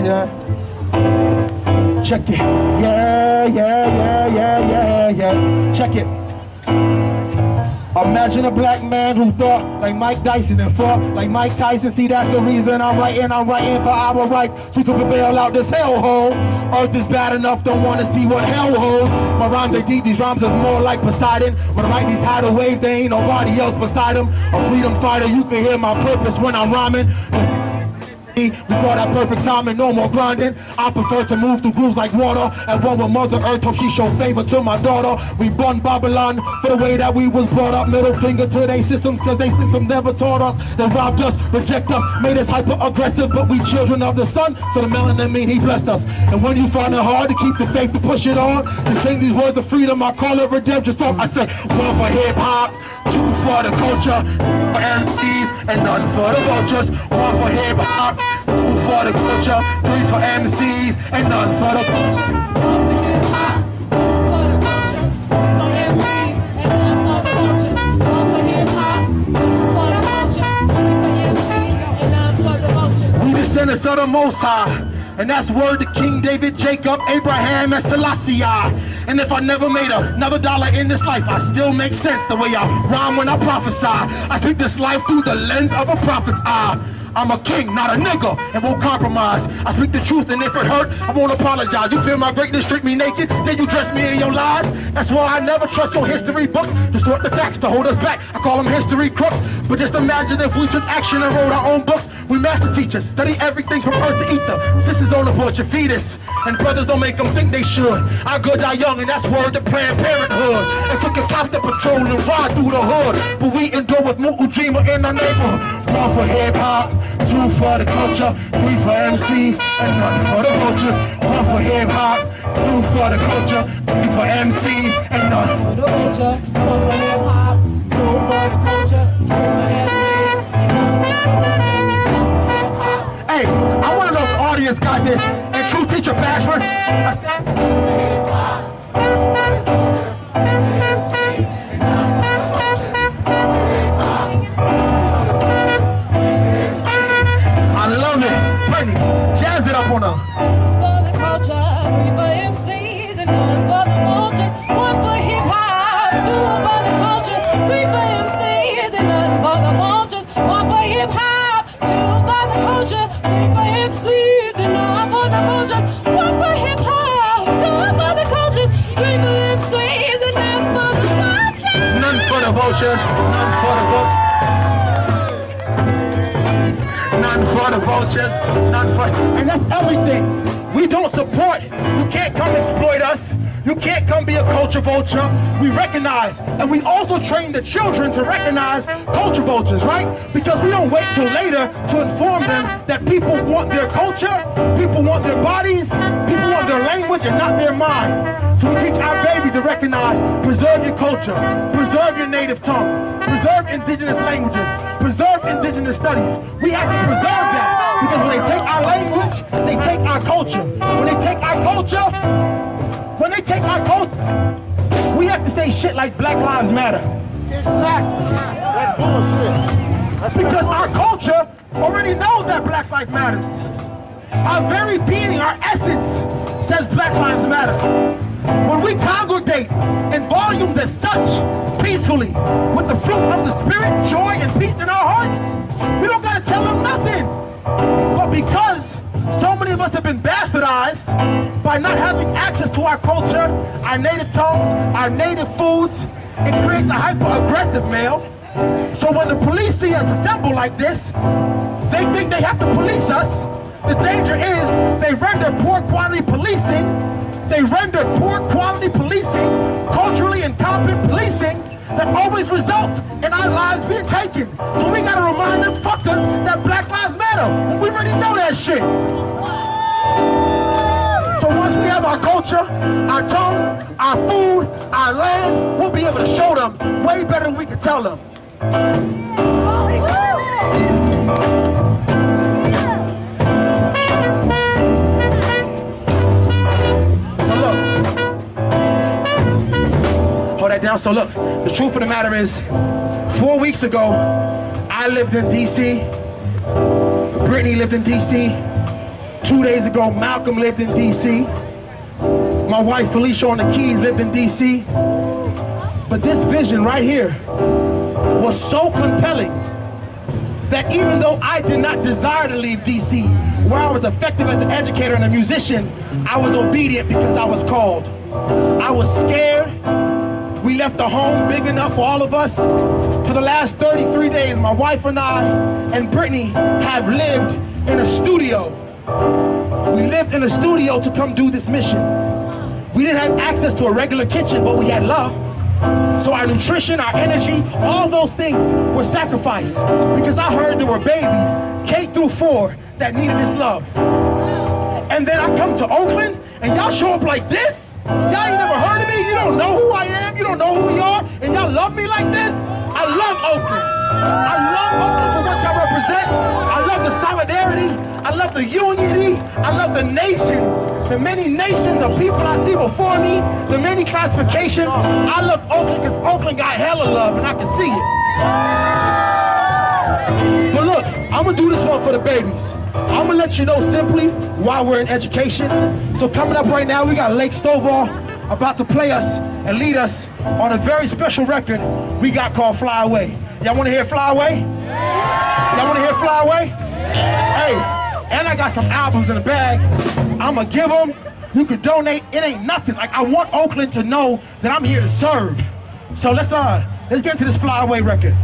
yeah. Check it. Yeah. Check it. Imagine a black man who thought like Mike Tyson and fought like Mike Tyson. See, that's the reason I'm writing for our rights, so we can prevail out this hellhole. Earth is bad enough, don't want to see what hell holds. My rhymes are deep, these rhymes is more like Poseidon. When I write these tidal waves, there ain't nobody else beside them. A freedom fighter, you can hear my purpose when I'm rhyming. We call that perfect timing, no more grinding. I prefer to move through grooves like water, and one with Mother Earth, hope she show favor to my daughter. We born Babylon for the way that we was brought up. Middle finger to they systems, cause they system never taught us. They robbed us, reject us, made us hyper aggressive, but we children of the sun, so the melanin mean he blessed us. And when you find it hard to keep the faith to push it on, to sing these words of freedom, I call it redemption song. I say, one for hip hop, two for the culture, for MCs and none for the vultures. One for hip hop, two for the culture, three for MCs and none for the vultures. We descendants of the Most High, and that's word to King David, Jacob, Abraham, and Selassie. And if I never made another dollar in this life, I still make sense the way I rhyme when I prophesy. I speak this life through the lens of a prophet's eye. I'm a king, not a nigga, and won't compromise. I speak the truth, and if it hurt, I won't apologize. You feel my greatness, strip me naked, then you dress me in your lies. That's why I never trust your history books. Distort the facts to hold us back. I call them history crooks. But just imagine if we took action and wrote our own books. We master teachers, study everything from earth to ether. Sisters don't abort your fetus, and brothers don't make them think they should. I go die young, and that's word to Planned Parenthood. And took a cop to patrol and ride through the hood. But we endure with Mu'ujima in our neighborhood. One for hip hop, two for the culture, three for MCs, and none for the vultures. One for hip hop, two for the culture, three for MCs, and none for the vulture. One for hip hop, two for the culture, three for MCs, and none for the hip hop. Hey, I want to know if the audience got this. And true teacher Bashford, I said, hip hop, two for the culture, MCs, and none for the vultures. Hip hop, I love it. Brittany, jazz it up on her. Two for the culture, three for MCs, and none for the vultures. One for hip hop, two for the culture, three for MCs, and none for the vultures. One for hip hop, two for the culture, three for MCs, and none for the vultures. One for hip hop, two for the cultures, three for MCs, and none for the vultures. None for the vultures. None for the vultures. None for the vultures, none for... And that's everything. We don't support. You can't come exploit us. You can't come be a culture vulture. We recognize, and we also train the children to recognize culture vultures, right? Because we don't wait till later to inform them that people want their culture, people want their bodies, people want their language and not their mind. So we teach our babies to recognize, preserve your culture, preserve your native tongue, preserve indigenous languages, preserve indigenous studies. We have to preserve that, because when they take our language, they take our culture. When they take our culture, we have to say shit like Black Lives Matter. Exactly. That's bullshit. That's because our culture already knows that Black Lives Matters. Our very being, our essence, says Black Lives Matter. When we congregate in volumes as such, peacefully, with the fruit of the Spirit, joy and peace in our hearts, we don't gotta tell them nothing. But because so many of us have been bastardized by not having access to our culture, our native tongues, our native foods, it creates a hyper-aggressive male. So when the police see us assemble like this, they think they have to police us. The danger is they render poor quality policing. They render poor quality policing, culturally incompetent policing, that always results in our lives being taken. So we gotta remind them fuckers that Black Lives Matter. We already know that shit. So once we have our culture, our tongue, our food, our land, we'll be able to show them way better than we can tell them. Hold that down. So look, the truth of the matter is, 4 weeks ago, I lived in DC, Brittany lived in DC. 2 days ago, Malcolm lived in DC. My wife Felicia on the keys lived in DC. But this vision right here was so compelling that even though I did not desire to leave DC, where I was effective as an educator and a musician, I was obedient because I was called. I was scared. We left the home big enough for all of us. For the last 33 days, my wife and I and Brittany have lived in a studio. We lived in a studio to come do this mission. We didn't have access to a regular kitchen, but we had love. So our nutrition, our energy, all those things were sacrificed because I heard there were babies, K through 4, that needed this love. And then I come to Oakland and y'all show up like this? Y'all ain't never heard of me? You don't know who I am? You don't know who we are? And y'all love me like this? I love Oakland. I love Oakland for what y'all represent. I love the solidarity. I love the unity. I love the nations. The many nations of people I see before me. The many classifications. I love Oakland because Oakland got hella love and I can see it. But look, I'm going to do this one for the babies. I'm going to let you know simply why we're in education. So coming up right now, we got Lake Stovall about to play us and lead us on a very special record we got called Fly Away. Y'all want to hear Fly Away? Y'all want to hear Fly Away? Hey, and I got some albums in the bag. I'm going to give them. You can donate. It ain't nothing. Like, I want Oakland to know that I'm here to serve. So let's get into this Fly Away record.